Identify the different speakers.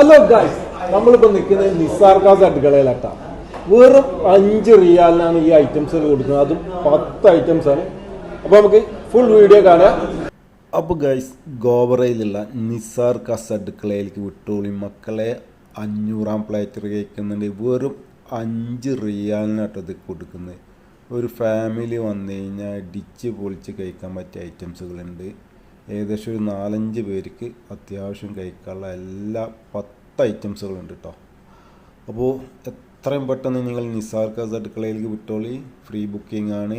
Speaker 1: Hello guys, നമ്മളിപ്പോൾ നിൽക്കുന്നത് നിസാർക്കാസ് അടുക്കളയിലാട്ടാ. വെറും 5 റിയാലിനാണ് ഈ ഐറ്റംസ് കൊടുക്കുന്നത്, അതും 10 ഐറ്റംസ് ആണ്. അപ്പോൾ നമുക്ക് ഫുൾ വീഡിയോ കാണാം. അപ്പോൾ ഗൈസ്, ഗോവറയിലുള്ള നിസാർക്കാസ് അടുക്കളയിലേക്ക് വിട്ടോളി മക്കളെ. 500-ാം പ്ലേറ്റ് കഴിക്കുന്നുണ്ട്. വെറും 5 റിയാലിനാട്ടോ ഇത് കൊടുക്കുന്നത്. ഒരു ഫാമിലി വന്നു കഴിഞ്ഞാൽ അടിച്ച് പൊളിച്ച് കഴിക്കാൻ പറ്റിയ ഐറ്റംസുകളുണ്ട്. ഏകദേശം ഒരു 4-5 പേർക്ക് അത്യാവശ്യം കഴിക്കാനുള്ള എല്ലാ 10 ഐറ്റംസുകളുണ്ട് കേട്ടോ. അപ്പോൾ എത്രയും പെട്ടെന്ന് നിങ്ങൾ നിസാർക്കാസ് അടുക്കളയിലേക്ക് വിട്ടോളി. ഫ്രീ ബുക്കിംഗ് ആണ്.